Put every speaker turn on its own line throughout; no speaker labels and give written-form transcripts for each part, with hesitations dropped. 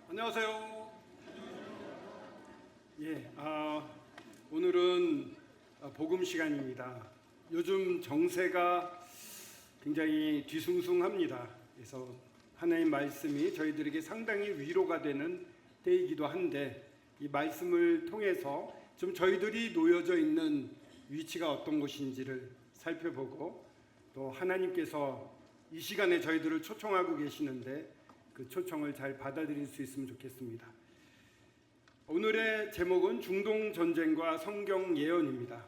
안녕하세요. 오늘은 복음 시간입니다. 요즘 정세가 굉장히 뒤숭숭합니다. 그래서 하나님 말씀이 저희들에게 상당히 위로가 되는 때이기도 한데, 이 말씀을 통해서 좀 저희들이 놓여져 있는 위치가 어떤 곳인지를 살펴보고, 또 하나님께서 이 시간에 저희들을 초청하고 계시는데 그 초청을 잘 받아들일 수 있으면 좋겠습니다. 오늘의 제목은 중동 전쟁과 성경 예언입니다.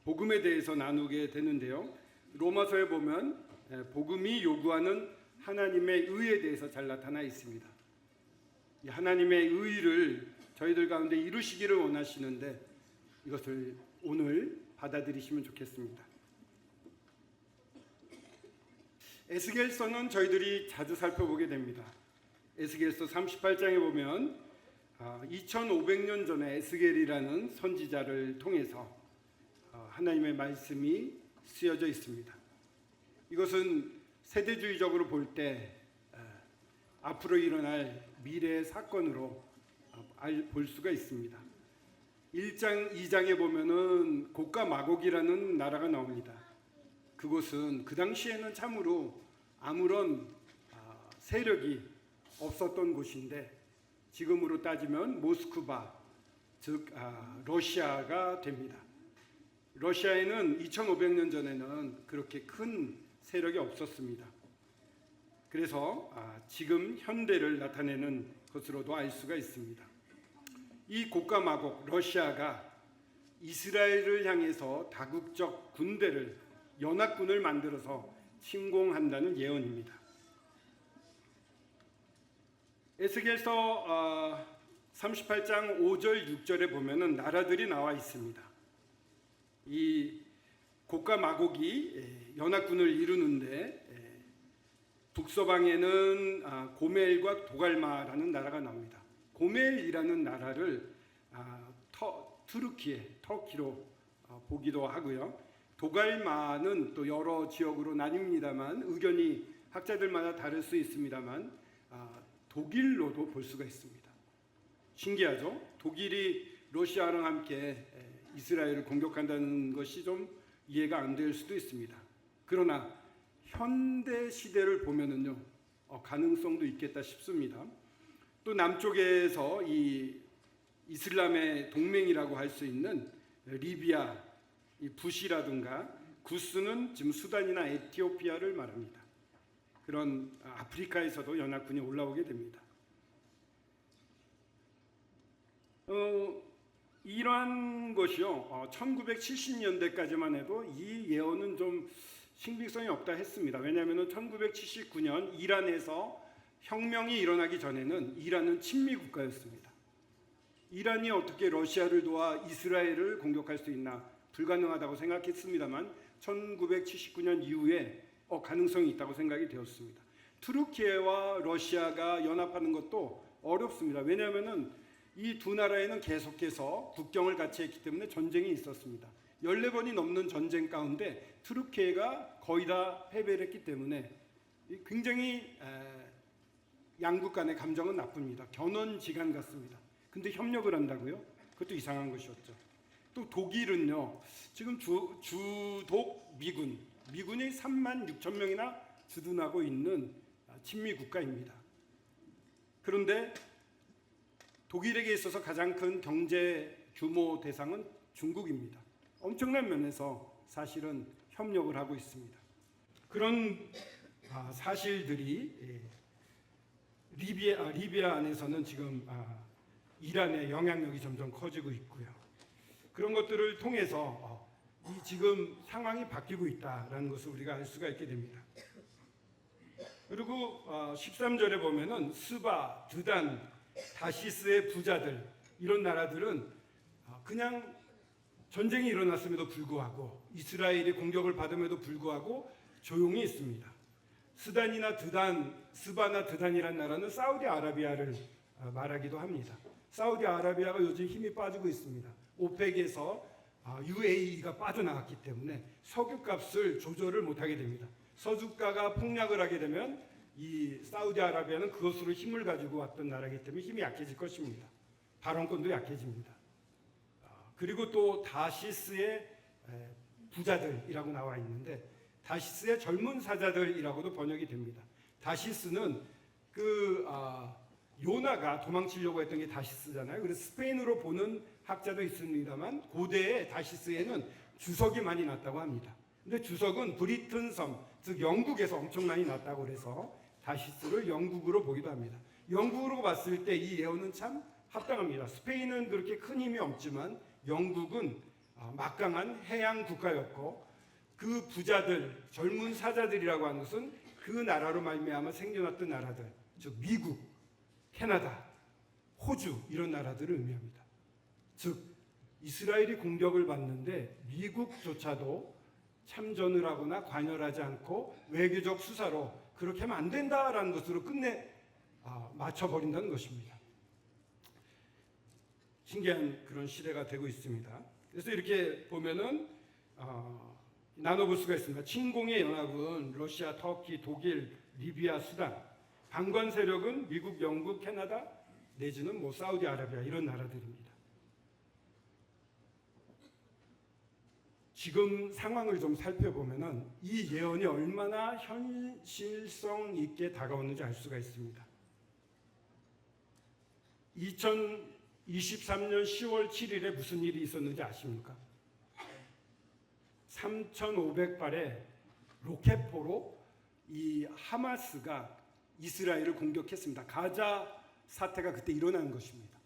복음에 대해서 나누게 되는데요. 로마서에 보면 복음이 요구하는 하나님의 의에 대해서 잘 나타나 있습니다. 이 하나님의 의를 저희들 가운데 이루시기를 원하시는데, 이것을 오늘 받아들이시면 좋겠습니다. 에스겔서는 저희들이 자주 살펴보게 됩니다. 에스겔서 38장에 보면 2500년 전에 에스겔이라는 선지자를 통해서 하나님의 말씀이 쓰여져 있습니다. 이것은 세대주의적으로 볼 때 앞으로 일어날 미래의 사건으로 볼 수가 있습니다. 1장, 2장에 보면은 곡과 마곡이라는 나라가 나옵니다. 그곳은 그 당시에는 참으로 아무런 세력이 없었던 곳인데, 지금으로 따지면 모스크바, 즉 러시아가 됩니다. 러시아에는 2500년 전에는 그렇게 큰 세력이 없었습니다. 그래서 지금 현대를 나타내는 것으로도 알 수가 있습니다. 이 곡과 마곡 러시아가 이스라엘을 향해서 다국적 군대를, 연합군을 만들어서 침공한다는 예언입니다. 에스겔서 38장 5절 6절에 보면은 나라들이 나와 있습니다. 이 곡과 마곡이 연합군을 이루는데, 북서방에는 고멜과 도갈마라는 나라가 나옵니다. 고멜이라는 나라를 터키로 보기도 하고요. 도갈마는 또 여러 지역으로 나뉩니다만, 의견이 학자들마다 다를 수 있습니다만 독일로도 볼 수가 있습니다. 신기하죠? 독일이 러시아랑 함께 이스라엘을 공격한다는 것이 좀 이해가 안 될 수도 있습니다. 그러나 현대 시대를 보면은요, 가능성도 있겠다 싶습니다. 또 남쪽에서 이 이슬람의 동맹이라고 할 수 있는 리비아, 이 부시라든가 구스는 지금 수단이나 에티오피아를 말합니다. 그런 아프리카에서도 연합군이 올라오게 됩니다. 이러한 것이요, 1970년대까지만 해도 이 예언은 좀 신빙성이 없다 했습니다. 왜냐하면 1979년 이란에서 혁명이 일어나기 전에는 이란은 친미 국가였습니다. 이란이 어떻게 러시아를 도와 이스라엘을 공격할 수 있나, 불가능하다고 생각했습니다만 1979년 이후에 가능성이 있다고 생각이 되었습니다. 투르키예와 러시아가 연합하는 것도 어렵습니다. 왜냐하면 이 두 나라에는 계속해서 국경을 같이 했기 때문에 전쟁이 있었습니다. 14번이 넘는 전쟁 가운데 투르키예가 거의 다 패배를 했기 때문에 굉장히 양국 간의 감정은 나쁩니다. 견원지간 같습니다. 근데 협력을 한다고요? 그것도 이상한 것이었죠. 또 독일은요, 지금 주독 미군이 36,000명이나 주둔하고 있는 친미 국가입니다. 그런데 독일에게 있어서 가장 큰 경제 규모 대상은 중국입니다. 엄청난 면에서 사실은 협력을 하고 있습니다. 그런 사실들이 리비아 안에서는 지금 이란의 영향력이 점점 커지고 있고요. 그런 것들을 통해서 이 지금 상황이 바뀌고 있다라는 것을 우리가 알 수가 있게 됩니다. 그리고 13절에 보면은 스바, 드단, 다시스의 부자들, 이런 나라들은 그냥 전쟁이 일어났음에도 불구하고, 이스라엘이 공격을 받음에도 불구하고 조용히 있습니다. 스단이나 드단, 스바나 드단이라는 나라는 사우디아라비아를 말하기도 합니다. 사우디아라비아가 요즘 힘이 빠지고 있습니다. 오펙에서 UAE가 빠져나갔기 때문에 석유값을 조절을 못하게 됩니다. 석유가가 폭락을 하게 되면 이 사우디아라비아는 그것으로 힘을 가지고 왔던 나라이기 때문에 힘이 약해질 것입니다. 발언권도 약해집니다. 그리고 또 다시스의 부자들이라고 나와 있는데 다시스의 젊은 사자들이라고도 번역이 됩니다. 다시스는 요나가 도망치려고 했던 게 다시스잖아요. 그래서 스페인으로 보는 학자도 있습니다만 고대의 다시스에는 주석이 많이 났다고 합니다. 근데 주석은 브리튼 섬, 즉 영국에서 엄청 많이 났다고 그래서 다시스를 영국으로 보기도 합니다. 영국으로 봤을 때 이 예언은 참 합당합니다. 스페인은 그렇게 큰 힘이 없지만 영국은 막강한 해양 국가였고 그 부자들, 젊은 사자들이라고 하는 것은 그 나라로 말미암아 생겨났던 나라들, 즉 미국, 캐나다, 호주 이런 나라들을 의미합니다. 즉 이스라엘이 공격을 받는데 미국조차도 참전을 하거나 관여하지 않고 외교적 수사로 그렇게 하면 안 된다라는 것으로 끝내 맞춰버린다는 것입니다. 신기한 그런 시대가 되고 있습니다. 그래서 이렇게 보면은 나눠볼 수가 있습니다. 침공의 연합은 러시아, 터키, 독일, 리비아, 수단, 방관 세력은 미국, 영국, 캐나다 내지는 뭐 사우디아라비아 이런 나라들입니다. 지금 상황을 좀 살펴보면은 이 예언이 얼마나 현실성 있게 다가오는지 알 수가 있습니다. 2023년 10월 7일에 무슨 일이 있었는지 아십니까? 3,500발의 로켓포로 이 하마스가 이스라엘을 공격했습니다. 가자 사태가 그때 일어난 것입니다.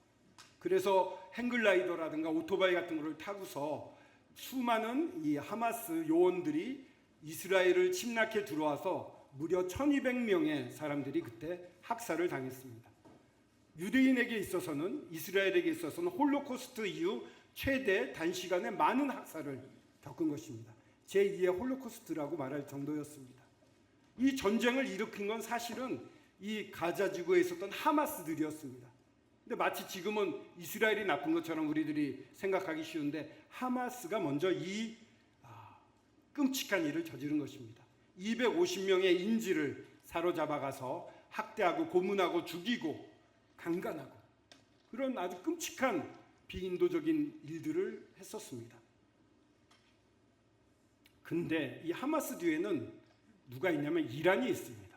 그래서 행글라이더라든가 오토바이 같은 거를 타고서 수많은 이 하마스 요원들이 이스라엘을 침략해 들어와서 무려 1,200명의 사람들이 그때 학살을 당했습니다. 유대인에게 있어서는 이스라엘에게 있어서는 홀로코스트 이후 최대 단시간에 많은 학살을 겪은 것입니다. 제2의 홀로코스트라고 말할 정도였습니다. 이 전쟁을 일으킨 건 사실은 이 가자 지구에 있었던 하마스들이었습니다. 근데 마치 지금은 이스라엘이 나쁜 것처럼 우리들이 생각하기 쉬운데 하마스가 먼저 이 끔찍한 일을 저지른 것입니다. 250명의 인질을 사로잡아가서 학대하고 고문하고 죽이고 강간하고 그런 아주 끔찍한 비인도적인 일들을 했었습니다. 근데 이 하마스 뒤에는 누가 있냐면 이란이 있습니다.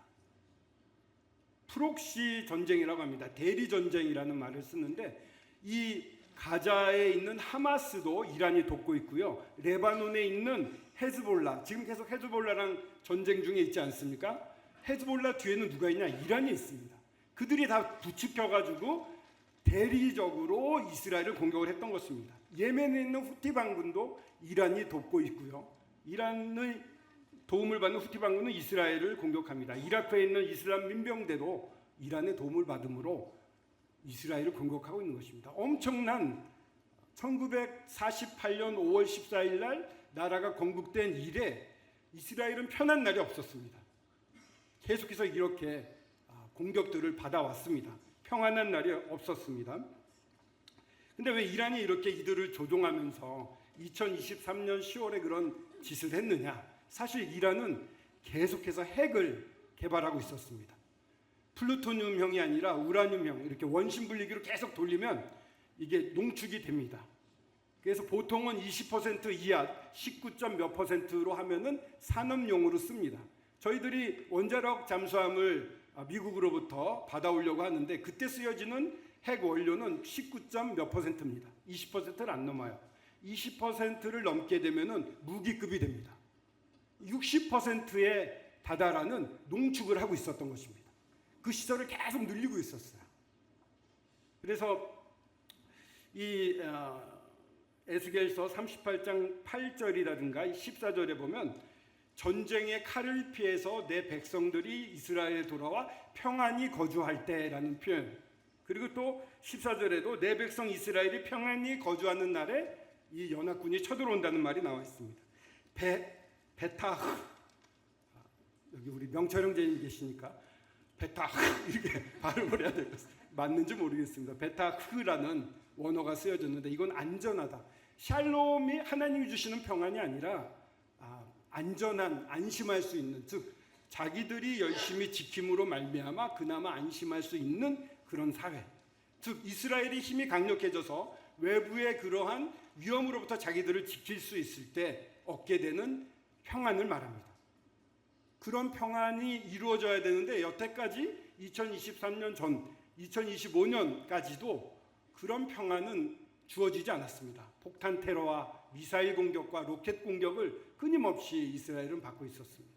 프록시 전쟁이라고 합니다. 대리 전쟁이라는 말을 쓰는데 이 가자에 있는 하마스도 이란이 돕고 있고요. 레바논에 있는 헤즈볼라, 지금 계속 헤즈볼라랑 전쟁 중에 있지 않습니까? 헤즈볼라 뒤에는 누가 있냐? 이란이 있습니다. 그들이 다 부추겨가지고 대리적으로 이스라엘을 공격을 했던 것입니다. 예멘에 있는 후티 반군도 이란이 돕고 있고요. 이란의 도움을 받는 후티 반군은 이스라엘을 공격합니다. 이라크에 있는 이슬람 민병대도 이란의 도움을 받음으로 이스라엘을 공격하고 있는 것입니다. 엄청난 1948년 5월 14일 날 나라가 건국된 이래 이스라엘은 편한 날이 없었습니다. 계속해서 이렇게 공격들을 받아왔습니다. 평안한 날이 없었습니다. 근데 왜 이란이 이렇게 이들을 조종하면서 2023년 10월에 그런 짓을 했느냐? 사실 이란은 계속해서 핵을 개발하고 있었습니다. 플루토늄형이 아니라 우라늄형 이렇게 원심 분리기로 계속 돌리면 이게 농축이 됩니다. 그래서 보통은 20% 이하 19점 몇 %로 하면은 산업용으로 씁니다. 저희들이 원자력 잠수함을 미국으로부터 받아오려고 하는데 그때 쓰여지는 핵 원료는 19점 몇 %입니다. 20%를 안 넘어요. 20%를 넘게 되면은 무기급이 됩니다. 60%에 다다라는 농축을 하고 있었던 것입니다. 그 시설을 계속 늘리고 있었어요. 그래서 이 에스겔서 38장 8절이라든가 14절에 보면 전쟁의 칼을 피해서 내 백성들이 이스라엘에 돌아와 평안히 거주할 때라는 표현, 그리고 또 14절에도 내 백성 이스라엘이 평안히 거주하는 날에 이 연합군이 쳐들어온다는 말이 나와 있습니다. 베타흐, 여기 우리 명철 형제님 계시니까 베타흐 이렇게 발음을 해야 되겠어요. 맞는지 모르겠습니다. 베타흐라는 원어가 쓰여졌는데 이건 안전하다. 샬롬이 하나님이 주시는 평안이 아니라 안전한, 안심할 수 있는, 즉 자기들이 열심히 지킴으로 말미암아 그나마 안심할 수 있는 그런 사회, 즉 이스라엘의 힘이 강력해져서 외부의 그러한 위험으로부터 자기들을 지킬 수 있을 때 얻게 되는 평안을 말합니다. 그런 평안이 이루어져야 되는데 여태까지 2023년 전 2025년까지도 그런 평안은 주어지지 않았습니다. 폭탄 테러와 미사일 공격과 로켓 공격을 끊임없이 이스라엘은 받고 있었습니다.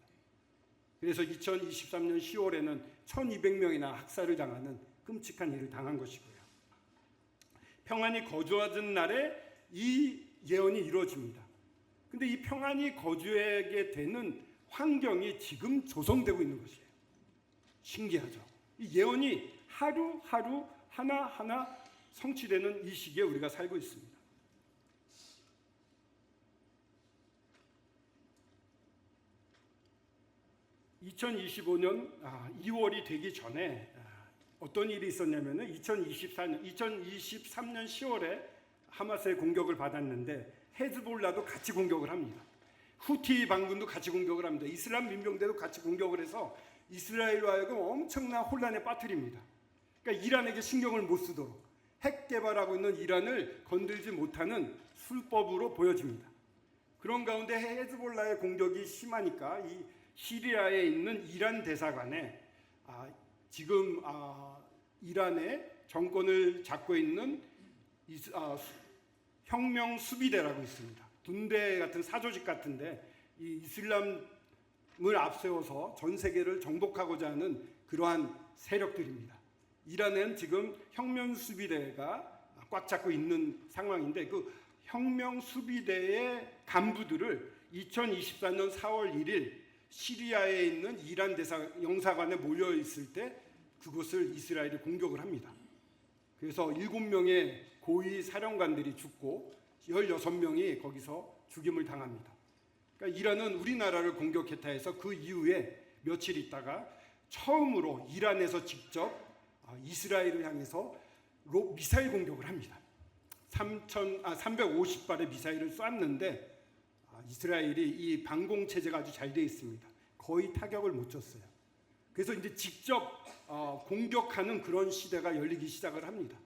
그래서 2023년 10월에는 1200명이나 학살을 당하는 끔찍한 일을 당한 것이고요. 평안이 거주하던 날에 이 예언이 이루어집니다. 근데 이 평안이 거주하게 되는 환경이 지금 조성되고 있는 것이에요. 신기하죠. 이 예언이 하루하루 하나하나 성취되는 이 시기에 우리가 살고 있습니다. (2025년 2월이) 되기 전에 어떤 일이 있었냐면은 2023년 10월에 하마스의 공격을 받았는데 헤즈볼라도 같이 공격을 합니다. 후티 반군도 같이 공격을 합니다. 이슬람 민병대도 같이 공격을 해서 이스라엘로 하여금 엄청난 혼란에 빠뜨립니다. 그러니까 이란에게 신경을 못 쓰도록 핵 개발하고 있는 이란을 건들지 못하는 술법으로 보여집니다. 그런 가운데 헤즈볼라의 공격이 심하니까 이 시리아에 있는 이란 대사관에 지금 이란의 정권을 잡고 있는 혁명 수비대라고 있습니다. 군대 같은 사조직 같은데 이 이슬람을 앞세워서 전 세계를 정복하고자 하는 그러한 세력들입니다. 이란은 지금 혁명 수비대가 꽉 잡고 있는 상황인데 그 혁명 수비대의 간부들을 2024년 4월 1일 시리아에 있는 이란 영사관에 모여 있을 때 그곳을 이스라엘이 공격을 합니다. 그래서 7명의 고위 사령관들이 죽고 16명이 거기서 죽임을 당합니다. 그러니까 이란은 우리나라를 공격했다 해서 그 이후에 며칠 있다가 처음으로 이란에서 직접 이스라엘을 향해서 미사일 공격을 합니다. 350발의 미사일을 쐈는데 이스라엘이 이 방공 체제가 아주 잘 되어 있습니다. 거의 타격을 못 줬어요. 그래서 이제 직접 공격하는 그런 시대가 열리기 시작을 합니다.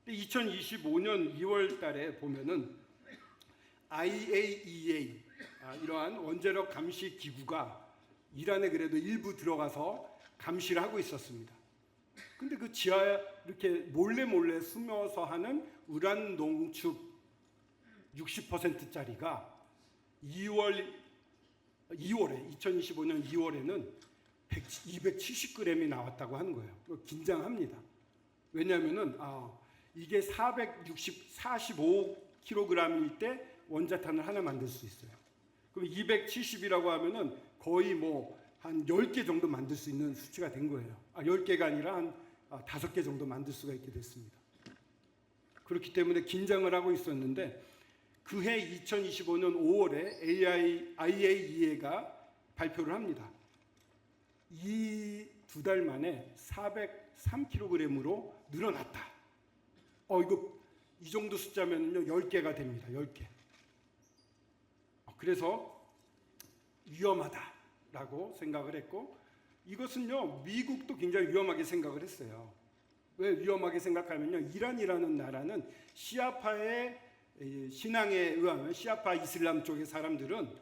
2025년 2월 달에 보면은 IAEA 이러한 원자력 감시 기구가 이란에 그래도 일부 들어가서 감시를 하고 있었습니다. 근데 그 지하에 이렇게 몰래 숨어서 하는 우란 농축 60%짜리가 2025년 2월에는 270g이 나왔다고 하는 거예요. 긴장합니다. 왜냐하면은 이게 45kg일 때 원자탄을 하나 만들 수 있어요. 그럼 270이라고 하면은 거의 한 10개 정도 만들 수 있는 수치가 된 거예요. 10개가 아니라 한 5개 정도 만들 수가 있게 됐습니다. 그렇기 때문에 긴장을 하고 있었는데 그해 2025년 5월에 IAEA가 발표를 합니다. 이 2달 만에 403kg으로 늘어났다. 이 정도 숫자면요 10개가 됩니다. 10개. 그래서 위험하다라고 생각을 했고 이것은요 미국도 굉장히 위험하게 생각을 했어요. 왜 위험하게 생각하면요 이란이라는 나라는 시아파의 신앙에 의하면 시아파 이슬람 쪽의 사람들은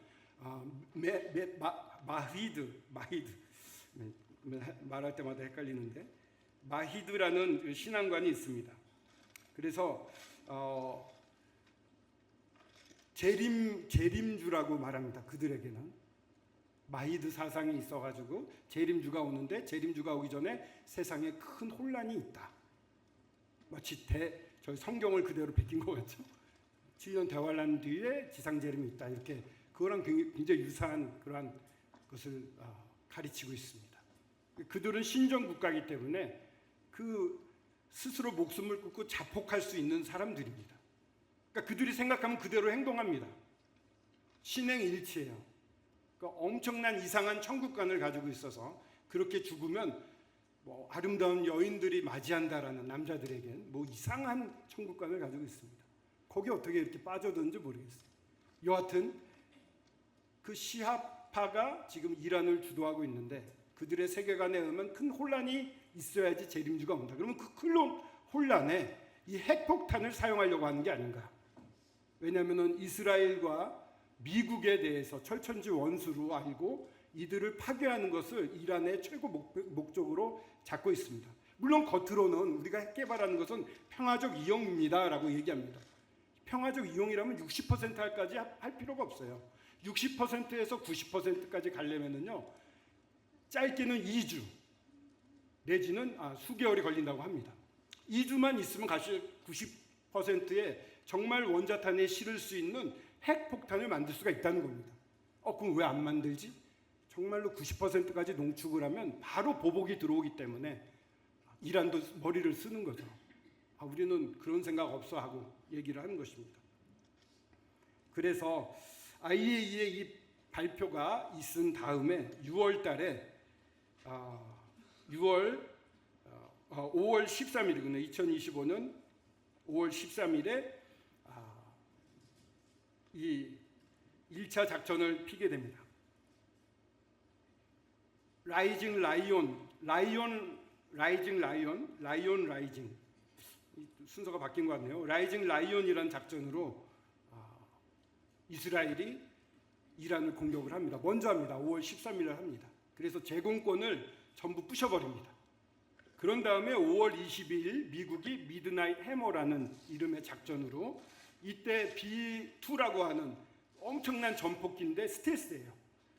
마히드 말할 때마다 헷갈리는데 마히드라는 신앙관이 있습니다. 그래서 재림주라고 말합니다. 그들에게는 마히드 사상이 있어가지고 재림주가 오는데 재림주가 오기 전에 세상에 큰 혼란이 있다. 마치 저희 성경을 그대로 베낀 것 같죠. 7년 대환란 뒤에 지상재림이 있다. 이렇게 그거랑 굉장히 유사한 그러한 것을 가르치고 있습니다. 그들은 신정국가이기 때문에 스스로 목숨을 끊고 자폭할 수 있는 사람들입니다. 그러니까 그들이 생각하면 그대로 행동합니다. 신행일치예요. 그러니까 엄청난 이상한 천국관을 가지고 있어서 그렇게 죽으면 아름다운 여인들이 맞이한다라는 남자들에겐 이상한 천국관을 가지고 있습니다. 거기 어떻게 이렇게 빠져드는지 모르겠어요. 여하튼 그 시아파 우파가 지금 이란을 주도하고 있는데 그들의 세계관에 의하면 큰 혼란이 있어야지 재림주가 온다. 그러면 그 큰 혼란에 이 핵폭탄을 사용하려고 하는 게 아닌가. 왜냐하면 이스라엘과 미국에 대해서 철천지 원수로 알고 이들을 파괴하는 것을 이란의 최고 목적으로 잡고 있습니다. 물론 겉으로는 우리가 핵 개발하는 것은 평화적 이용입니다 라고 얘기합니다. 평화적 이용이라면 60%까지 할 필요가 없어요. 60%에서 90%까지 가려면은요, 짧게는 2주 내지는 수개월이 걸린다고 합니다. 2주만 있으면 90%의 정말 원자탄에 실을 수 있는 핵폭탄을 만들 수가 있다는 겁니다. 그럼 왜 안 만들지? 정말로 90%까지 농축을 하면 바로 보복이 들어오기 때문에 이란도 머리를 쓰는 거죠. 우리는 그런 생각 없어 하고 얘기를 하는 것입니다. 그래서 IAEA의 이 발표가 있은 다음에 6월 달에 5월 13일이군요. 2025년 5월 13일에 이 1차 작전을 피게 됩니다. 라이징 라이징 순서가 바뀐 것 같네요. 라이징 라이온이라는 작전으로 이스라엘이 이란을 공격을 합니다. 먼저 합니다. 5월 13일에 합니다. 그래서 제공권을 전부 부셔버립니다. 그런 다음에 5월 22일 미국이 미드나잇 해머라는 이름의 작전으로 이때 B2라고 하는 엄청난 전폭기인데 스텔스예요.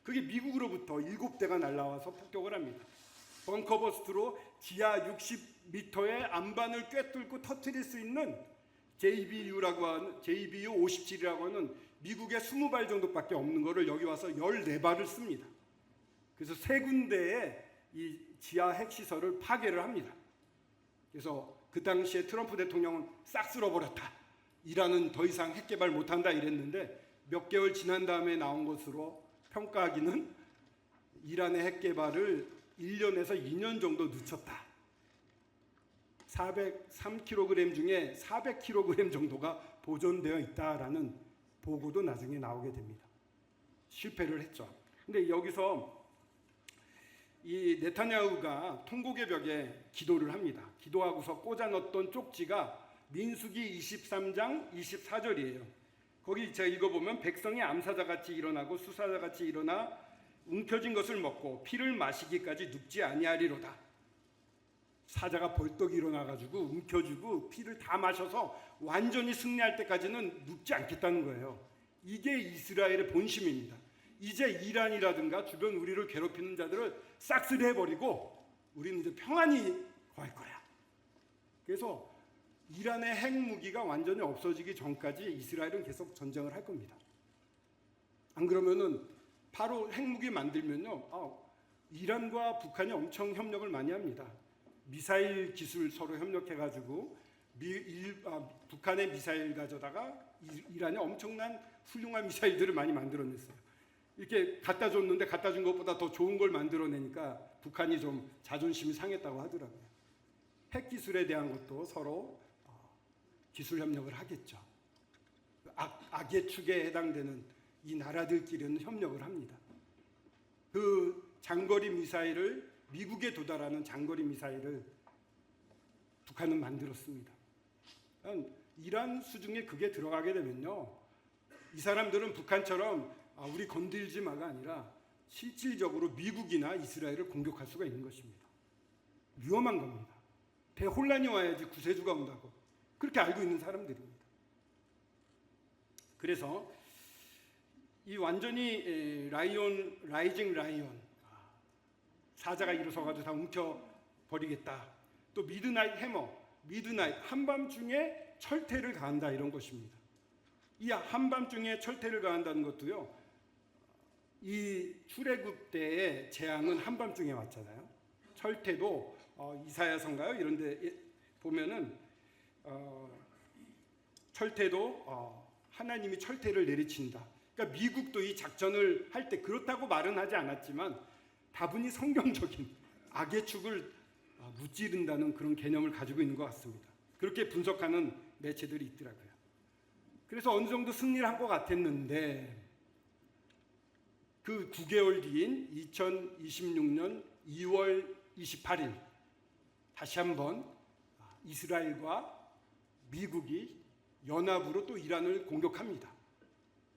그게 미국으로부터 7대가 날라와서 폭격을 합니다. 벙커버스트로 지하 60m의 안반을 꿰뚫고 터뜨릴 수 있는 JBU라고 하는 JBU 57이라고 하는 미국의 20발 정도밖에 없는 거를 여기 와서 14발을 씁니다. 그래서 3군데의 이 지하 핵시설을 파괴를 합니다. 그래서 그 당시에 트럼프 대통령은 싹 쓸어버렸다. 이란은 더 이상 핵 개발 못한다 이랬는데 몇 개월 지난 다음에 나온 것으로 평가하기는 이란의 핵 개발을 1년에서 2년 정도 늦췄다. 403kg 중에 400kg 정도가 보존되어 있다라는 보고도 나중에 나오게 됩니다. 실패를 했죠. 근데 여기서 이 네타냐후가 통곡의 벽에 기도를 합니다. 기도하고서 꽂아 넣었던 쪽지가 민수기 23장 24절이에요. 거기 제가 읽어보면 백성이 암사자같이 일어나고 수사자같이 일어나 움켜진 것을 먹고 피를 마시기까지 눕지 아니하리로다. 사자가 벌떡 일어나가지고 움켜쥐고 피를 다 마셔서 완전히 승리할 때까지는 눕지 않겠다는 거예요. 이게 이스라엘의 본심입니다. 이제 이란이라든가 주변 우리를 괴롭히는 자들을 싹쓸이해버리고 우리는 이제 평안히 거할 거야. 그래서 이란의 핵무기가 완전히 없어지기 전까지 이스라엘은 계속 전쟁을 할 겁니다. 안 그러면은 바로 핵무기 만들면요, 이란과 북한이 엄청 협력을 많이 합니다. 미사일 기술 서로 협력해가지고 북한의 미사일 가져다가 이란이 엄청난 훌륭한 미사일들을 많이 만들어냈어요. 이렇게 갖다 줬는데 갖다 준 것보다 더 좋은 걸 만들어내니까 북한이 좀 자존심이 상했다고 하더라고요. 핵 기술에 대한 것도 서로 기술 협력을 하겠죠. 악의 축에 해당되는 이 나라들끼리는 협력을 합니다. 그 장거리 미사일을 미국에 도달하는 장거리 미사일을 북한은 만들었습니다. 이란 수중에 그게 들어가게 되면요, 이 사람들은 북한처럼 우리 건들지 마가 아니라 실질적으로 미국이나 이스라엘을 공격할 수가 있는 것입니다. 위험한 겁니다. 대혼란이 와야지 구세주가 온다고 그렇게 알고 있는 사람들입니다. 그래서 이 완전히 라이징 라이온, 사자가 일어서가지고 다 뭉쳐버리겠다. 또 미드나잇 해머, 미드나잇, 한밤중에 철퇴를 가한다 이런 것입니다. 이 한밤중에 철퇴를 가한다는 것도요, 이 출애굽 때의 재앙은 한밤중에 왔잖아요. 철퇴도 이사야서인가요? 이런 데 보면은 철퇴도 하나님이 철퇴를 내리친다. 그러니까 미국도 이 작전을 할 때 그렇다고 말은 하지 않았지만 다분히 성경적인 악의 축을 무찌른다는 그런 개념을 가지고 있는 것 같습니다. 그렇게 분석하는 매체들이 있더라고요. 그래서 어느 정도 승리를 한 것 같았는데 그 9개월 뒤인 2026년 2월 28일 다시 한번 이스라엘과 미국이 연합으로 또 이란을 공격합니다.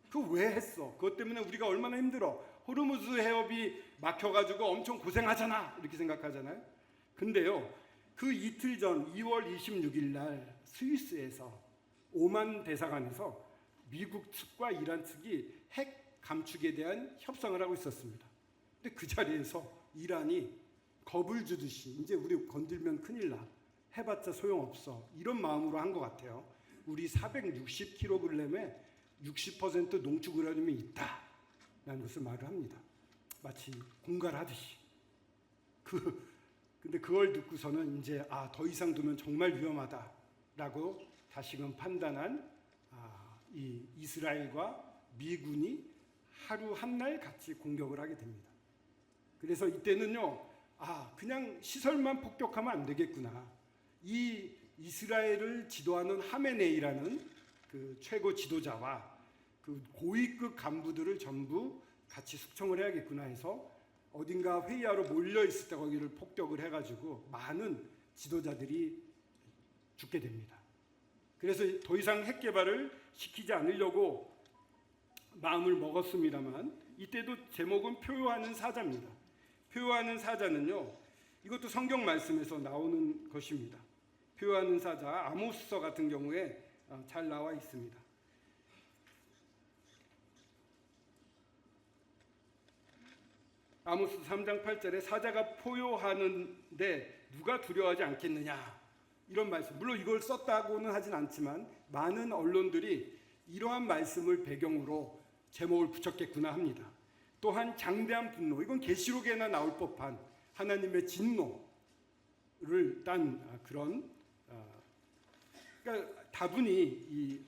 그 왜 했어? 그것 때문에 우리가 얼마나 힘들어. 호르무즈 해협이 막혀가지고 엄청 고생하잖아 이렇게 생각하잖아요. 근데요, 그 이틀 전 2월 26일 날 스위스에서 오만 대사관에서 미국 측과 이란 측이 핵 감축에 대한 협상을 하고 있었습니다. 근데 그 자리에서 이란이 겁을 주듯이 이제 우리 건들면 큰일 나, 해봤자 소용없어, 이런 마음으로 한 것 같아요. 우리 460kg에 60% 농축 우라늄이 있다라는 것을 말을 합니다. 마치 공갈하듯이. 근데 그걸 듣고서는 이제 더 이상 두면 정말 위험하다라고 다시금 판단한 이 이스라엘과 미군이 하루 한 날 같이 공격을 하게 됩니다. 그래서 이때는요, 그냥 시설만 폭격하면 안 되겠구나. 이 이스라엘을 지도하는 하메네이라는 그 최고 지도자와 그 고위급 간부들을 전부 같이 숙청을 해야겠구나 해서 어딘가 회의하러 몰려 있을 때 거기를 폭격을 해가지고 많은 지도자들이 죽게 됩니다. 그래서 더 이상 핵 개발을 시키지 않으려고 마음을 먹었습니다만, 이때도 제목은 표효하는 사자입니다. 표효하는 사자는요, 이것도 성경 말씀에서 나오는 것입니다. 표효하는 사자, 아모스서 같은 경우에 잘 나와 있습니다. 아모스 3장 8절에 사자가 포효하는데 누가 두려워하지 않겠느냐, 이런 말씀. 물론 이걸 썼다고는 하진 않지만 많은 언론들이 이러한 말씀을 배경으로 제목을 붙였겠구나 합니다. 또한 장대한 분노, 이건 계시록에나 나올 법한 하나님의 진노를 딴 그런, 그러니까 다분히 이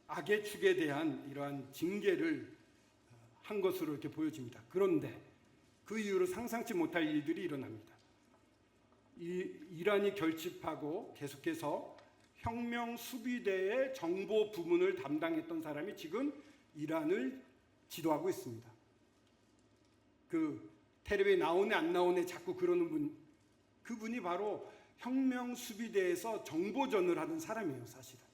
악의 축에 대한 이러한 징계를 한 것으로 이렇게 보여집니다. 그런데 그 이후로 상상치 못할 일들이 일어납니다. 이란이 결집하고 계속해서 혁명 수비대의 정보 부문을 담당했던 사람이 지금 이란을 지도하고 있습니다. 그 텔레비에 나오네 안 나오네 자꾸 그러는 분, 그분이 바로 혁명 수비대에서 정보전을 하는 사람이에요. 사실은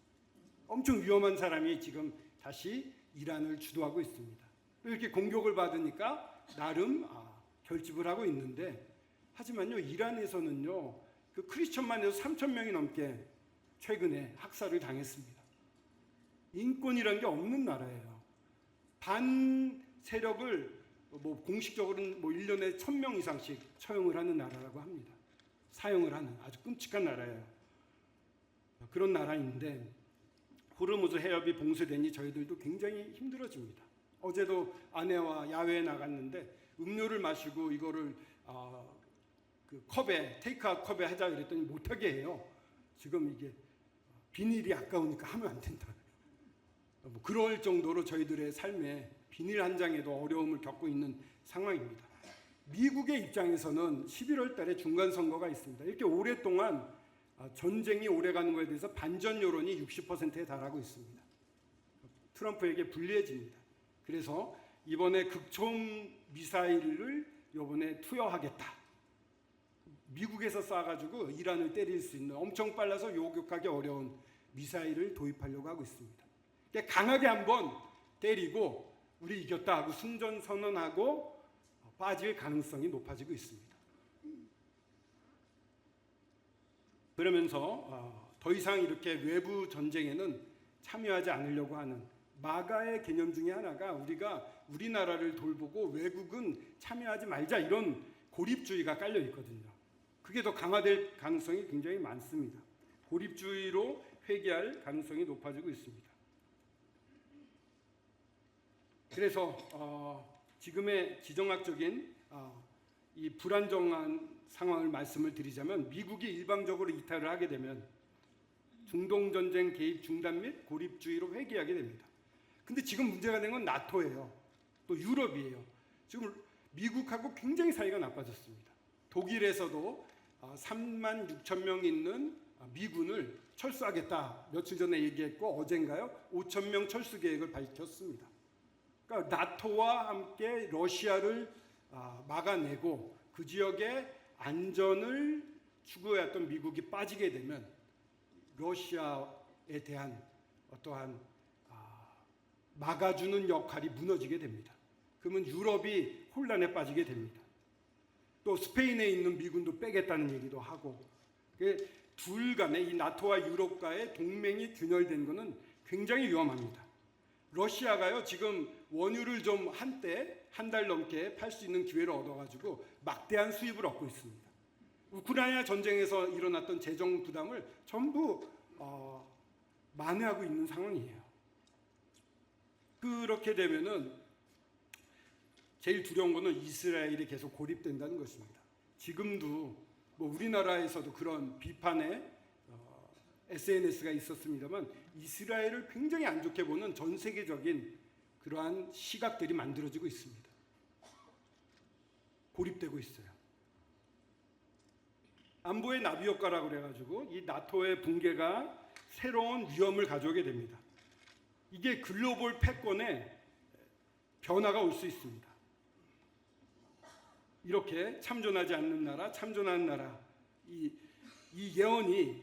엄청 위험한 사람이 지금 다시 이란을 주도하고 있습니다. 이렇게 공격을 받으니까 나름 결집을 하고 있는데, 하지만요, 이란에서는요, 그 크리스천만 해도 3,000명이 넘게 최근에 학살을 당했습니다. 인권이라는 게 없는 나라예요. 반 세력을 공식적으로는 1년에 1,000명 이상씩 처형을 하는 나라라고 합니다. 사형을 하는 아주 끔찍한 나라예요. 그런 나라인데 호르무즈 해협이 봉쇄되니 저희들도 굉장히 힘들어집니다. 어제도 아내와 야외에 나갔는데 음료를 마시고 이거를 그 컵에, 테이크아웃 컵에 하자 그랬더니 못하게 해요. 지금 이게 비닐이 아까우니까 하면 안 된다. 그럴 정도로 저희들의 삶에 비닐 한 장에도 어려움을 겪고 있는 상황입니다. 미국의 입장에서는 11월 달에 중간선거가 있습니다. 이렇게 오랫동안 전쟁이 오래가는 것에 대해서 반전 여론이 60%에 달하고 있습니다. 트럼프에게 불리해집니다. 그래서 이번에 극초음 미사일을 이번에 투여하겠다. 미국에서 쏴가지고 이란을 때릴 수 있는 엄청 빨라서 요격하기 어려운 미사일을 도입하려고 하고 있습니다. 그러니까 강하게 한번 때리고 우리 이겼다 하고 승전 선언하고 빠질 가능성이 높아지고 있습니다. 그러면서 더 이상 이렇게 외부 전쟁에는 참여하지 않으려고 하는 마가의 개념 중에 하나가 우리가 우리나라를 돌보고 외국은 참여하지 말자, 이런 고립주의가 깔려 있거든요. 그게 더 강화될 가능성이 굉장히 많습니다. 고립주의로 회귀할 가능성이 높아지고 있습니다. 그래서 지금의 지정학적인 이 불안정한 상황을 말씀을 드리자면, 미국이 일방적으로 이탈을 하게 되면 중동 전쟁 개입 중단 및 고립주의로 회귀하게 됩니다. 근데 지금 문제가 된 건 나토예요. 또 유럽이에요. 지금 미국하고 굉장히 사이가 나빠졌습니다. 독일에서도 3만 6천 명 있는 미군을 철수하겠다 며칠 전에 얘기했고, 어젠가요 5천 명 철수 계획을 밝혔습니다. 그러니까 나토와 함께 러시아를 막아내고 그 지역의 안전을 추구해왔던 미국이 빠지게 되면 러시아에 대한 어떠한 막아주는 역할이 무너지게 됩니다. 그러면 유럽이 혼란에 빠지게 됩니다. 또 스페인에 있는 미군도 빼겠다는 얘기도 하고, 둘 간의 이 나토와 유럽과의 동맹이 균열된 것은 굉장히 위험합니다. 러시아가요 지금 원유를 좀 한때 한 달 넘게 팔 수 있는 기회를 얻어가지고 막대한 수입을 얻고 있습니다. 우크라이나 전쟁에서 일어났던 재정 부담을 전부 만회하고 있는 상황이에요. 그렇게 되면은 제일 두려운 것은 이스라엘이 계속 고립된다는 것입니다. 지금도 뭐 우리나라에서도 그런 비판의 SNS가 있었습니다만 이스라엘을 굉장히 안 좋게 보는 전 세계적인 그러한 시각들이 만들어지고 있습니다. 고립되고 있어요. 안보의 나비 효과라고 그래가지고 이 나토의 붕괴가 새로운 위험을 가져오게 됩니다. 이게 글로벌 패권에 변화가 올 수 있습니다. 이렇게 참전하지 않는 나라, 참전하는 나라, 이 예언이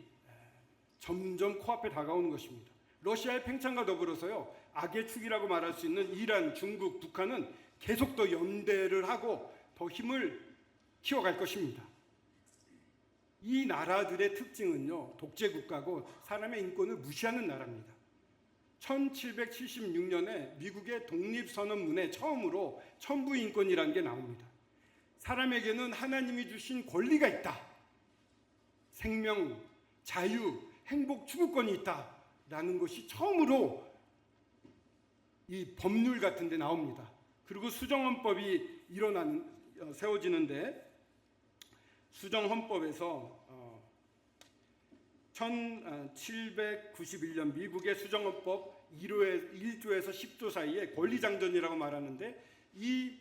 점점 코앞에 다가오는 것입니다. 러시아의 팽창과 더불어서요, 악의 축이라고 말할 수 있는 이란, 중국, 북한은 계속 더 연대를 하고 더 힘을 키워갈 것입니다. 이 나라들의 특징은요, 독재 국가고 사람의 인권을 무시하는 나라입니다. 1776년에 미국의 독립선언문에 처음으로 천부인권이라는 게 나옵니다. 사람에게는 하나님이 주신 권리가 있다. 생명, 자유, 행복, 추구권이 있다라는 것이 처음으로 이 법률 같은 데 나옵니다. 그리고 수정헌법이 세워지는데 수정헌법에서 1791년 미국의 수정헌법 1조에서 10조 사이에 권리장전이라고 말하는데 이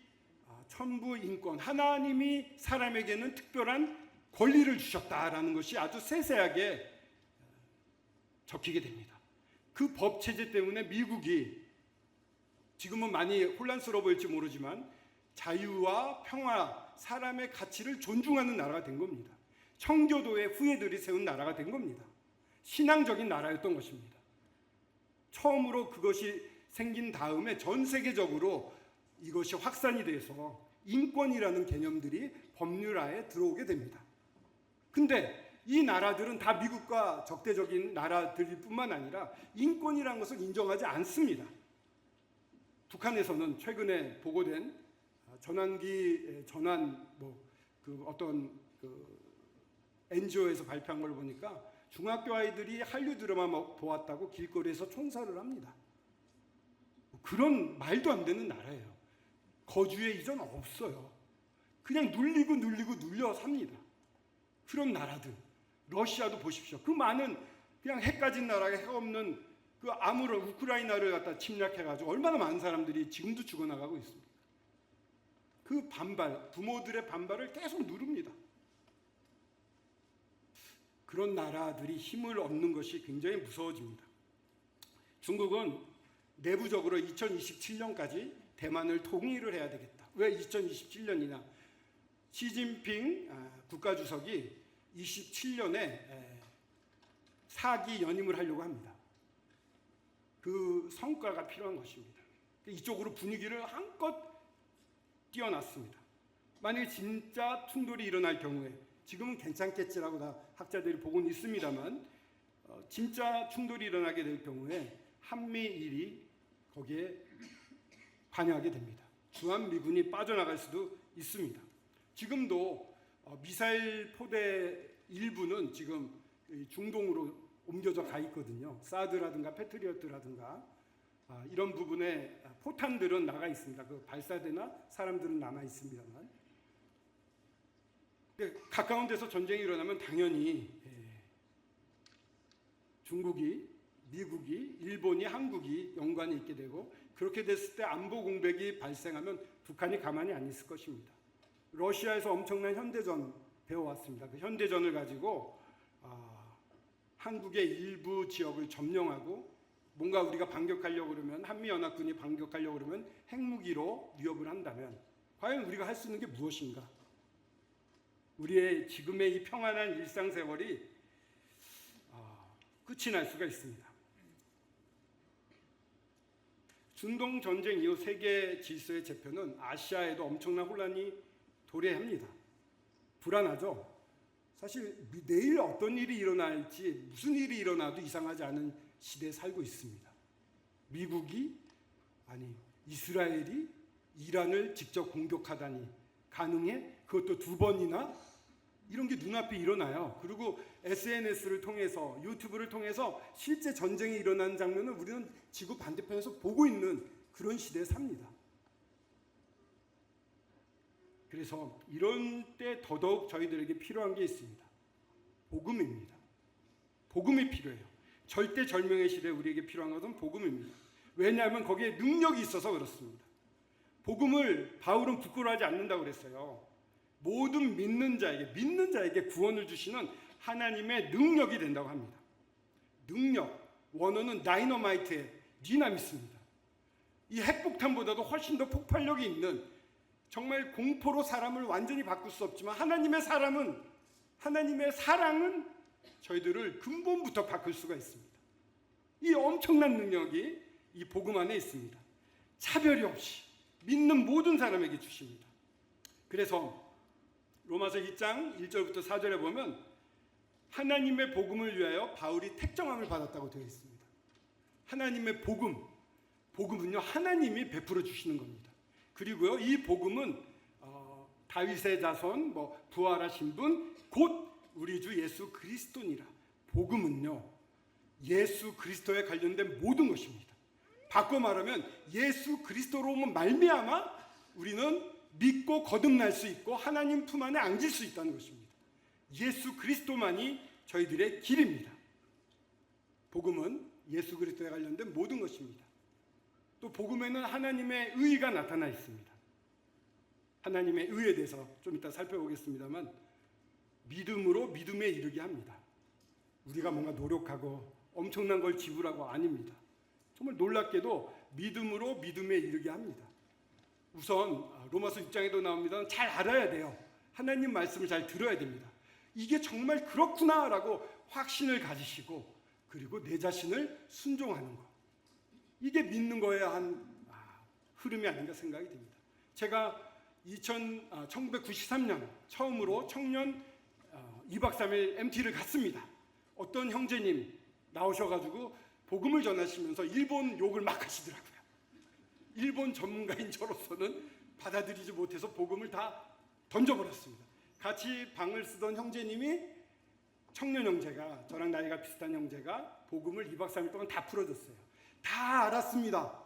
천부인권, 하나님이 사람에게는 특별한 권리를 주셨다라는 것이 아주 세세하게 적히게 됩니다. 그 법 체제 때문에 미국이 지금은 많이 혼란스러워 보일지 모르지만 자유와 평화, 사람의 가치를 존중하는 나라가 된 겁니다. 청교도의 후예들이 세운 나라가 된 겁니다. 신앙적인 나라였던 것입니다. 처음으로 그것이 생긴 다음에 전 세계적으로 이것이 확산이 돼서 인권이라는 개념들이 법률하에 들어오게 됩니다. 근데 이 나라들은 다 미국과 적대적인 나라들일 뿐만 아니라 인권이라는 것을 인정하지 않습니다. 북한에서는 최근에 보고된 NGO에서 발표한 걸 보니까 중학교 아이들이 한류 드라마 보았다고 길거리에서 총살을 합니다. 그런 말도 안 되는 나라예요. 거주의 이전 없어요. 그냥 눌려 삽니다. 그런 나라들. 러시아도 보십시오. 그 많은 그냥 핵 가진 나라가 핵 없는 그 아무런 우크라이나를 갖다 침략해가지고 얼마나 많은 사람들이 지금도 죽어나가고 있습니까? 그 반발, 부모들의 반발을 계속 누릅니다. 그런 나라들이 힘을 얻는 것이 굉장히 무서워집니다. 중국은 내부적으로 2027년까지 대만을 통일을 해야 되겠다. 왜 2027년이냐? 시진핑 국가주석이 27년에 4기 연임을 하려고 합니다. 그 성과가 필요한 것입니다. 이쪽으로 분위기를 한껏 띄워놨습니다. 만약에 진짜 충돌이 일어날 경우에 지금은 괜찮겠지라고 다 학자들이 보고는 있습니다만 진짜 충돌이 일어나게 될 경우에 한미일이 거기에 관여하게 됩니다. 주한미군이 빠져나갈 수도 있습니다. 지금도 미사일 포대 일부는 지금 중동으로 옮겨져 가 있거든요. 사드라든가 패트리어트라든가 이런 부분에 포탄들은 나가 있습니다. 그 발사대나 사람들은 남아 있습니다만. 가까운 데서 전쟁이 일어나면 당연히 중국이, 미국이, 일본이, 한국이 연관이 있게 되고 그렇게 됐을 때 안보 공백이 발생하면 북한이 가만히 안 있을 것입니다. 러시아에서 엄청난 현대전 배워왔습니다. 그 현대전을 가지고 한국의 일부 지역을 점령하고 뭔가 우리가 반격하려고 그러면, 한미연합군이 반격하려고 그러면 핵무기로 위협을 한다면 과연 우리가 할 수 있는 게 무엇인가? 우리의 지금의 이 평안한 일상생활이 끝이 날 수가 있습니다. 중동 전쟁 이후 세계 질서의 재편은 아시아에도 엄청난 혼란이 도래합니다. 불안하죠. 사실 내일 어떤 일이 일어날지, 무슨 일이 일어나도 이상하지 않은 시대에 살고 있습니다. 미국이, 아니 이스라엘이 이란을 직접 공격하다니 가능해? 그것도 2번이나? 이런 게 눈앞에 일어나요. 그리고 SNS를 통해서, 유튜브를 통해서 실제 전쟁이 일어나는 장면을 우리는 지구 반대편에서 보고 있는 그런 시대에 삽니다. 그래서 이런 때 더더욱 저희들에게 필요한 게 있습니다. 복음입니다. 복음이 필요해요. 절대절명의 시대에 우리에게 필요한 것은 복음입니다. 왜냐하면 거기에 능력이 있어서 그렇습니다. 복음을 바울은 부끄러워하지 않는다고 그랬어요. 모든 믿는 자에게 구원을 주시는 하나님의 능력이 된다고 합니다. 능력, 원어는 다이너마이트의 디나미스입니다. 이 핵폭탄보다도 훨씬 더 폭발력이 있는, 정말 공포로 사람을 완전히 바꿀 수 없지만 하나님의 사랑은 저희들을 근본부터 바꿀 수가 있습니다. 이 엄청난 능력이 이 복음 안에 있습니다. 차별이 없이 믿는 모든 사람에게 주십니다. 그래서 로마서 2장 1절부터 4절에 보면 하나님의 복음을 위하여 바울이 택정함을 받았다고 되어 있습니다. 하나님의 복음은요 하나님이 베풀어 주시는 겁니다. 그리고요 이 복음은 다윗의 자손, 부활하신 분, 곧 우리 주 예수 그리스도니라. 복음은요 예수 그리스도에 관련된 모든 것입니다. 바꿔 말하면 예수 그리스도로 말미암아 우리는 믿고 거듭날 수 있고 하나님 품 안에 앉을 수 있다는 것입니다. 예수 그리스도만이 저희들의 길입니다. 복음은 예수 그리스도에 관련된 모든 것입니다. 또 복음에는 하나님의 의가 나타나 있습니다. 하나님의 의에 대해서 좀 이따 살펴보겠습니다만 믿음으로 믿음에 이르게 합니다. 우리가 뭔가 노력하고 엄청난 걸 지불하고 아닙니다. 정말 놀랍게도 믿음으로 믿음에 이르게 합니다. 우선 로마서 6장에도 나옵니다. 잘 알아야 돼요. 하나님 말씀을 잘 들어야 됩니다. 이게 정말 그렇구나라고 확신을 가지시고 그리고 내 자신을 순종하는 것. 이게 믿는 거에 한 흐름이 아닌가 생각이 듭니다. 제가 1993년 처음으로 청년 2박 3일 MT를 갔습니다. 어떤 형제님 나오셔가지고 복음을 전하시면서 일본 욕을 막 하시더라고요. 일본 전문가인 저로서는 받아들이지 못해서 복음을 다 던져버렸습니다. 같이 방을 쓰던 형제님이, 청년 형제가, 저랑 나이가 비슷한 형제가 복음을 2박 3일 동안 다 풀어줬어요. 다 알았습니다.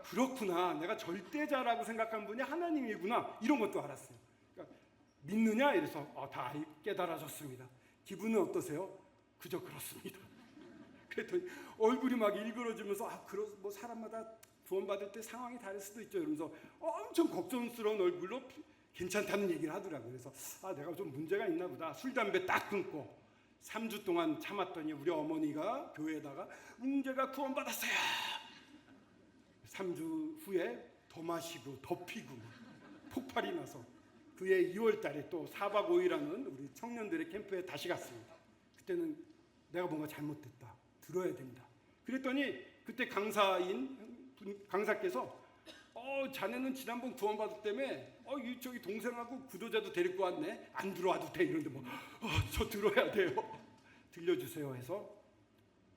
그렇구나, 내가 절대자라고 생각한 분이 하나님이구나, 이런 것도 알았어요. 그러니까 믿느냐? 이래서 다 깨달아졌습니다. 기분은 어떠세요? 그저 그렇습니다. 그랬더니 얼굴이 막 일그러지면서 사람마다 구원받을 때 상황이 다를 수도 있죠. 이러면서 엄청 걱정스러운 얼굴로 괜찮다는 얘기를 하더라고요. 그래서 내가 좀 문제가 있나 보다. 술, 담배 딱 끊고 3주 동안 참았더니 우리 어머니가 교회에다가 문제가 구원받았어요. 3주 후에 더 마시고 더 피고 폭발이 나서 그해 2월 달에 또 4박 5일하는 우리 청년들의 캠프에 다시 갔습니다. 그때는 내가 뭔가 잘못됐다, 들어야 된다. 그랬더니 그때 강사께서 자네는 지난번 구원받았다며 저기 동생하고 구도자도 데리고 왔네, 안 들어와도 돼. 이런데 저 들어야 돼요. 들려주세요 해서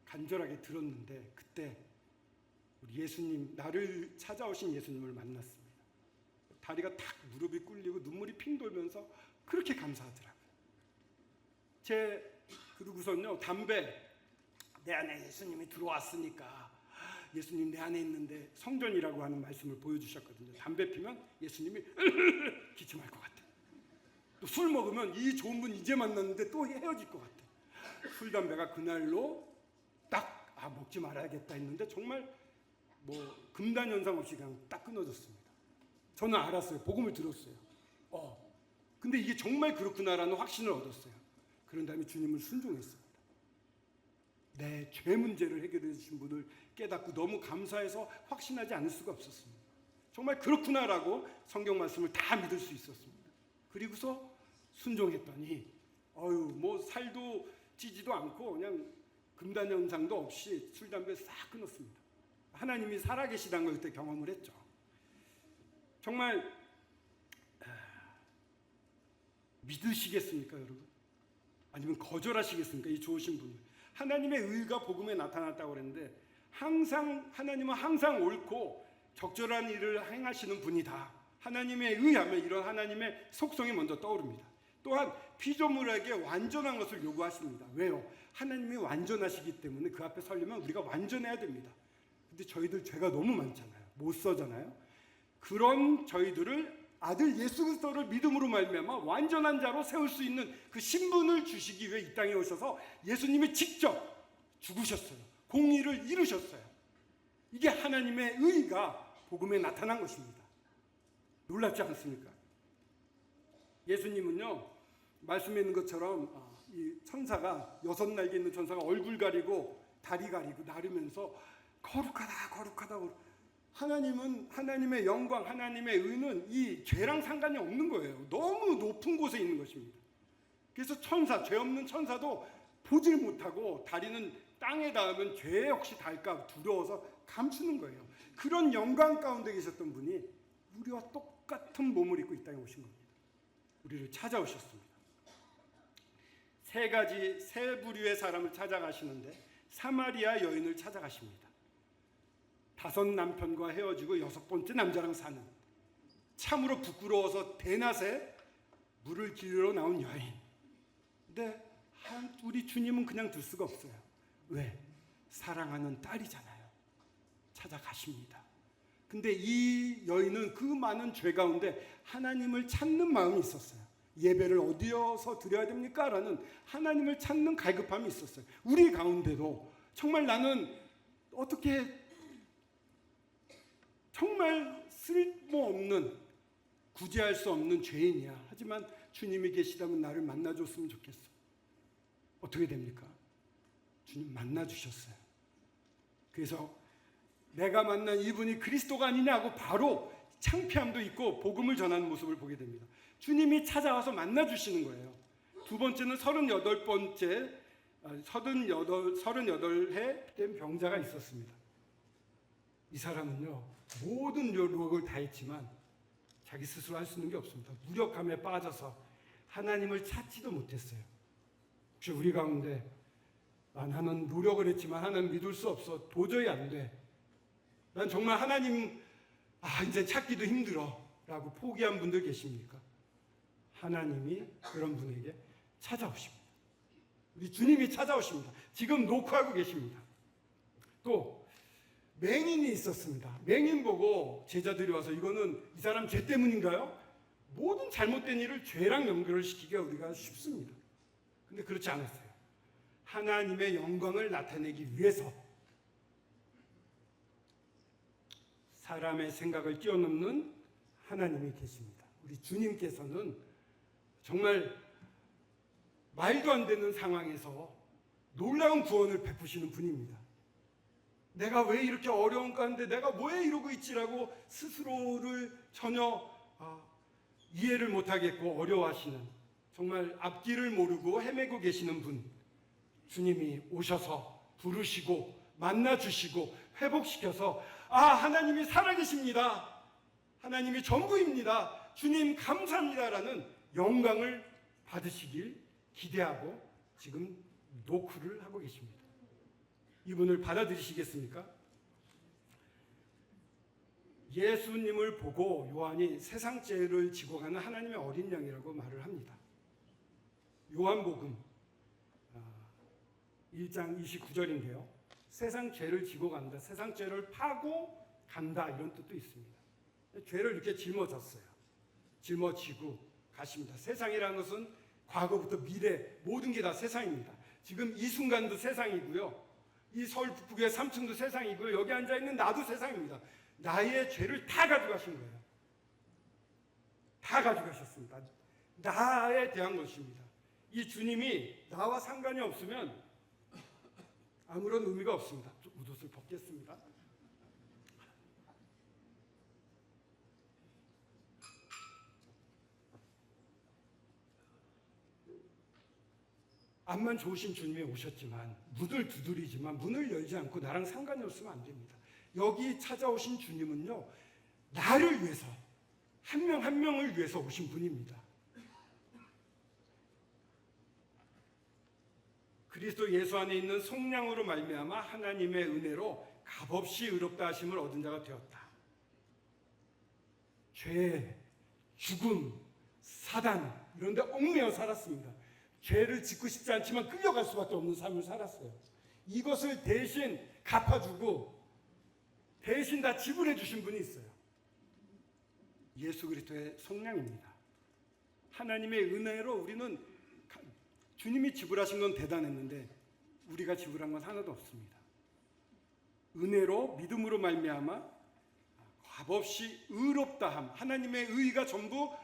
간절하게 들었는데 그때 우리 예수님, 나를 찾아오신 예수님을 만났습니다. 다리가 탁 무릎이 꿇리고 눈물이 핑 돌면서 그렇게 감사하더라고요. 그러고선요 담배, 내 안에 예수님이 들어왔으니까, 예수님 내 안에 있는데, 성전이라고 하는 말씀을 보여주셨거든요. 담배 피면 예수님이 기침할 것 같아. 또 술 먹으면 이 좋은 분 이제 만났는데 또 헤어질 것 같아. 술, 담배가 그날로 딱 먹지 말아야겠다 했는데 정말 금단 현상 없이 그냥 딱 끊어졌습니다. 저는 알았어요. 복음을 들었어요. 근데 이게 정말 그렇구나라는 확신을 얻었어요. 그런 다음에 주님을 순종했습니다. 내 죄 문제를 해결해 주신 분을 깨닫고 너무 감사해서 확신하지 않을 수가 없었습니다. 정말 그렇구나라고 성경 말씀을 다 믿을 수 있었습니다. 그리고서 순종했더니 뭐 살도 찌지도 않고 그냥 금단 현상도 없이 술 담배 싹 끊었습니다. 하나님이 살아계시다는 걸 그때 경험을 했죠. 정말 믿으시겠습니까, 여러분? 아니면 거절하시겠습니까? 이 좋으신 분을. 하나님의 의가 복음에 나타났다고 그랬는데 하나님은 항상 옳고 적절한 일을 행하시는 분이다. 하나님의 의하면 이런 하나님의 속성이 먼저 떠오릅니다. 또한 피조물에게 완전한 것을 요구하십니다. 왜요? 하나님이 완전하시기 때문에 그 앞에 서려면 우리가 완전해야 됩니다. 근데 저희들 죄가 너무 많잖아요. 못 써잖아요. 그런 저희들을 아들 예수 그리스도를 믿음으로 말미암아 완전한 자로 세울 수 있는 그 신분을 주시기 위해 이 땅에 오셔서 예수님이 직접 죽으셨어요. 공의를 이루셨어요. 이게 하나님의 의가 복음에 나타난 것입니다. 놀랍지 않습니까? 예수님은요, 말씀에 있는 것처럼 이 천사가 6날개 있는 천사가 얼굴 가리고 다리 가리고 나르면서 거룩하다. 하나님은 하나님의 영광, 하나님의 의는 이 죄랑 상관이 없는 거예요. 너무 높은 곳에 있는 것입니다. 그래서 죄 없는 천사도 보질 못하고 다리는 땅에 닿으면 죄에 혹시 닿을까 두려워서 감추는 거예요. 그런 영광 가운데 계셨던 분이 우리와 똑같은 몸을 입고 이 땅에 오신 겁니다. 우리를 찾아오셨습니다. 세 부류의 사람을 찾아가시는데 사마리아 여인을 찾아가십니다. 5 남편과 헤어지고 6번째 남자랑 사는, 참으로 부끄러워서 대낮에 물을 기르러 나온 여인. 근데 우리 주님은 그냥 둘 수가 없어요. 왜? 사랑하는 딸이잖아요. 찾아가십니다. 근데 이 여인은 그 많은 죄 가운데 하나님을 찾는 마음이 있었어요. 예배를 어디서 드려야 됩니까? 라는 하나님을 찾는 갈급함이 있었어요. 우리 가운데도 정말 나는 어떻게 정말 쓸모없는, 구제할 수 없는 죄인이야. 하지만 주님이 계시다면 나를 만나줬으면 좋겠어. 어떻게 됩니까? 주님 만나주셨어요. 그래서 내가 만난 이분이 그리스도가 아니냐고 바로 창피함도 있고 복음을 전하는 모습을 보게 됩니다. 주님이 찾아와서 만나주시는 거예요. 2번째는 38해 된 병자가 있었습니다. 이 사람은요, 모든 노력을 다했지만 자기 스스로 할 수 있는 게 없습니다. 무력감에 빠져서 하나님을 찾지도 못했어요. 혹시 우리 가운데 나는 노력을 했지만 하나님 믿을 수 없어. 도저히 안 돼. 난 정말 하나님 이제 찾기도 힘들어 라고 포기한 분들 계십니까? 하나님이 그런 분에게 찾아오십니다. 우리 주님이 찾아오십니다. 지금 녹화하고 계십니다. 또 맹인이 있었습니다. 맹인 보고 제자들이 와서 이거는 이 사람 죄 때문인가요? 모든 잘못된 일을 죄랑 연결을 시키기가 우리가 쉽습니다. 근데 그렇지 않았어요. 하나님의 영광을 나타내기 위해서 사람의 생각을 뛰어넘는 하나님이 계십니다. 우리 주님께서는 정말 말도 안 되는 상황에서 놀라운 구원을 베푸시는 분입니다. 내가 왜 이렇게 어려운 가운데 내가 왜 이러고 있지라고 스스로를 전혀 이해를 못하겠고 어려워하시는, 정말 앞길을 모르고 헤매고 계시는 분, 주님이 오셔서 부르시고 만나주시고 회복시켜서 하나님이 살아계십니다. 하나님이 전부입니다. 주님 감사합니다라는 영광을 받으시길 기대하고 지금 노크를 하고 계십니다. 이분을 받아들이시겠습니까? 예수님을 보고 요한이 세상 죄를 지고 가는 하나님의 어린 양이라고 말을 합니다. 요한복음 1장 29절인데요. 세상 죄를 지고 간다. 세상 죄를 파고 간다. 이런 뜻도 있습니다. 죄를 이렇게 짊어졌어요. 짊어지고 가십니다. 세상이라는 것은 과거부터 미래 모든 게 다 세상입니다. 지금 이 순간도 세상이고요. 이 서울 북부교회 3층도 세상이고요. 여기 앉아있는 나도 세상입니다. 나의 죄를 다 가져가신 거예요. 다 가져가셨습니다. 나에 대한 것입니다. 이 주님이 나와 상관이 없으면 아무런 의미가 없습니다. 옷을 벗겠습니다. 앞만 좋으신 주님이 오셨지만 문을 두드리지만 문을 열지 않고 나랑 상관이 없으면 안 됩니다. 여기 찾아오신 주님은요, 나를 위해서, 한 명 한 명을 위해서 오신 분입니다. 그리스도 예수 안에 있는 속량으로 말미암아 하나님의 은혜로 값없이 의롭다 하심을 얻은 자가 되었다. 죄, 죽음, 사단 이런 데 얽매여 살았습니다. 죄를 짓고 싶지 않지만 끌려갈 수밖에 없는 삶을 살았어요. 이것을 대신 갚아주고 대신 다 지불해 주신 분이 있어요. 예수 그리스도의 속량입니다. 하나님의 은혜로 우리는 주님이 지불하신 건 대단했는데 우리가 지불한 건 하나도 없습니다. 은혜로 믿음으로 말미암아 값없이 의롭다함, 하나님의 의가 전부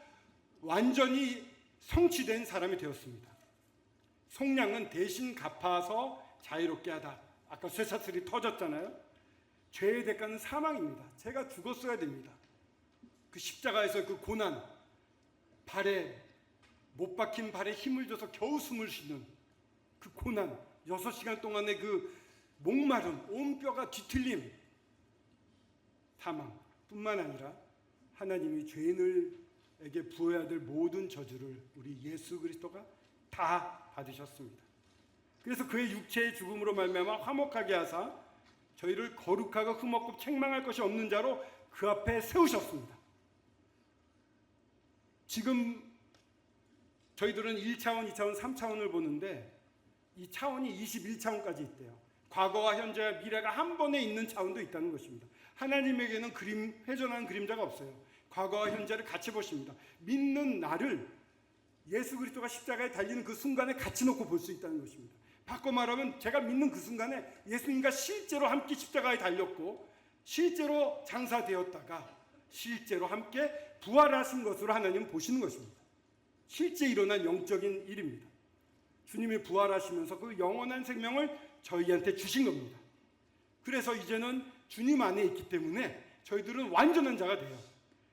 완전히 성취된 사람이 되었습니다. 속량은 대신 갚아서 자유롭게 하다. 아까 쇠사슬이 터졌잖아요. 죄의 대가는 사망입니다. 제가 죽었어야 됩니다. 그 십자가에서 그 고난, 발에 못 박힌 발에 힘을 줘서 겨우 숨을 쉬는 그 고난, 6시간 동안의 그 목마름, 온 뼈가 뒤틀림, 사망뿐만 아니라 하나님이 죄인에게 부어야 될 모든 저주를 우리 예수 그리스도가 다 받으셨습니다. 그래서 그의 육체의 죽음으로 말미암아 화목하게 하사 저희를 거룩하고 흠없고 책망할 것이 없는 자로 그 앞에 세우셨습니다. 지금 저희들은 1차원, 2차원, 3차원을 보는데 이 차원이 21차원까지 있대요. 과거와 현재와 미래가 한 번에 있는 차원도 있다는 것입니다. 하나님에게는 회전하는 그림자가 없어요. 과거와 현재를 같이 보십니다. 믿는 나를 예수 그리스도가 십자가에 달리는 그 순간에 같이 놓고 볼 수 있다는 것입니다. 바꿔 말하면 제가 믿는 그 순간에 예수님과 실제로 함께 십자가에 달렸고 실제로 장사되었다가 실제로 함께 부활하신 것으로 하나님은 보시는 것입니다. 실제 일어난 영적인 일입니다. 주님이 부활하시면서 그 영원한 생명을 저희한테 주신 겁니다. 그래서 이제는 주님 안에 있기 때문에 저희들은 완전한 자가 돼요.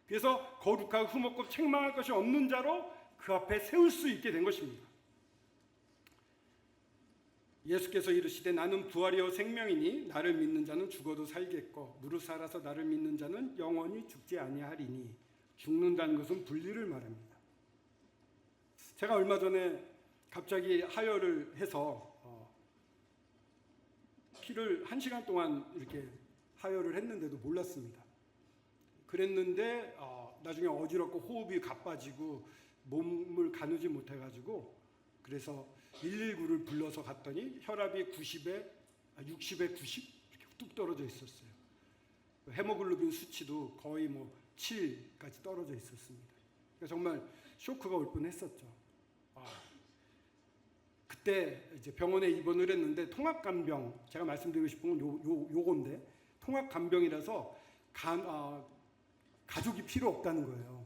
그래서 거룩하고 흠없고 책망할 것이 없는 자로 그 앞에 세울 수 있게 된 것입니다. 예수께서 이르시되 나는 부활이요 생명이니 나를 믿는 자는 죽어도 살겠고 무릇 살아서 나를 믿는 자는 영원히 죽지 아니하리니 죽는다는 것은 분리를 말합니다. 제가 얼마 전에 갑자기 하혈을 해서 피를 1시간 동안 이렇게 하혈을 했는데도 몰랐습니다. 그랬는데 나중에 어지럽고 호흡이 가빠지고 몸을 가누지 못해가지고 그래서 119를 불러서 갔더니 혈압이 60에 90 이렇게 뚝 떨어져 있었어요. 헤모글로빈 수치도 거의 7까지 떨어져 있었습니다. 그러니까 정말 쇼크가 올 뻔했었죠. 그때 이제 병원에 입원을 했는데 통합간병, 제가 말씀드리고 싶은 건 요건데 통합간병이라서 가족이 필요 없다는 거예요.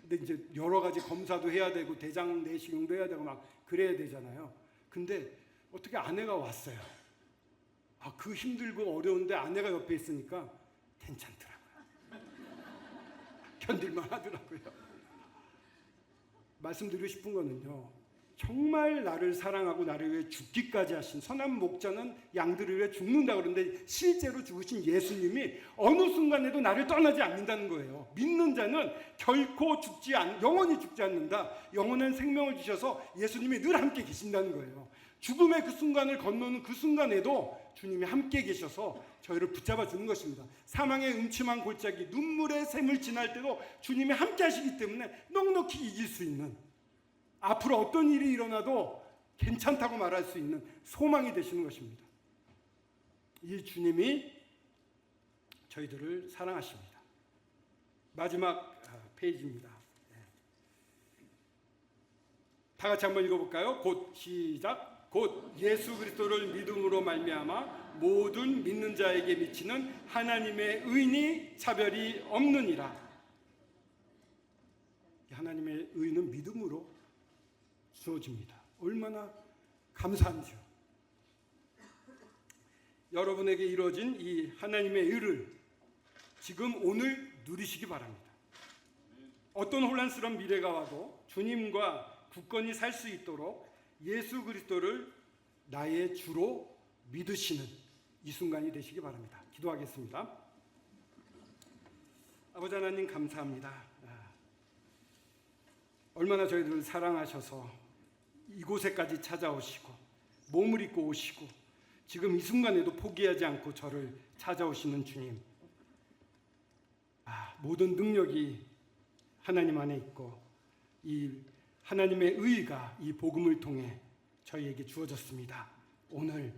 근데 이제 여러 가지 검사도 해야 되고 대장 내시경도 해야 되고 막 그래야 되잖아요. 근데 어떻게 아내가 왔어요. 그 힘들고 어려운데 아내가 옆에 있으니까 괜찮더라고요. 견딜만 하더라고요. 말씀드리고 싶은 거는요. 정말 나를 사랑하고 나를 위해 죽기까지 하신 선한 목자는 양들을 위해 죽는다 그러는데 실제로 죽으신 예수님이 어느 순간에도 나를 떠나지 않는다는 거예요. 믿는 자는 결코 영원히 죽지 않는다. 영원한 생명을 주셔서 예수님이 늘 함께 계신다는 거예요. 죽음의 그 순간을 건너는 그 순간에도 주님이 함께 계셔서 저희를 붙잡아 주는 것입니다. 사망의 음침한 골짜기, 눈물의 샘을 지날 때도 주님이 함께 하시기 때문에 넉넉히 이길 수 있는, 앞으로 어떤 일이 일어나도 괜찮다고 말할 수 있는 소망이 되시는 것입니다. 이 주님이 저희들을 사랑하십니다. 마지막 페이지입니다. 다 같이 한번 읽어볼까요? 곧 시작. 곧 예수 그리스도를 믿음으로 말미암아 모든 믿는 자에게 미치는 하나님의 의니 차별이 없느니라. 하나님의 의는 믿음으로 주어집니다. 얼마나 감사한지요. 여러분에게 이루어진 이 하나님의 의를 지금 오늘 누리시기 바랍니다. 어떤 혼란스러운 미래가 와도 주님과 굳건히 살 수 있도록 예수 그리스도를 나의 주로 믿으시는 이 순간이 되시기 바랍니다. 기도하겠습니다. 아버지 하나님 감사합니다. 얼마나 저희들을 사랑하셔서 이곳에까지 찾아오시고 몸을 입고 오시고 지금 이 순간에도 포기하지 않고 저를 찾아오시는 주님. 모든 능력이 하나님 안에 있고 이 하나님의 의가 이 복음을 통해 저희에게 주어졌습니다. 오늘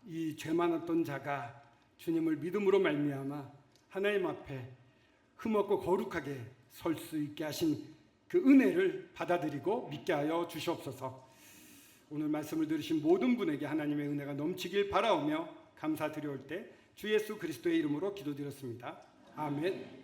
이 죄 많았던 자가 주님을 믿음으로 말미암아 하나님 앞에 흠없고 거룩하게 설 수 있게 하신 그 은혜를 받아들이고 믿게 하여 주시옵소서. 오늘 말씀을 들으신 모든 분에게 하나님의 은혜가 넘치길 바라오며 감사드려올 때 주 예수 그리스도의 이름으로 기도드렸습니다. 아멘.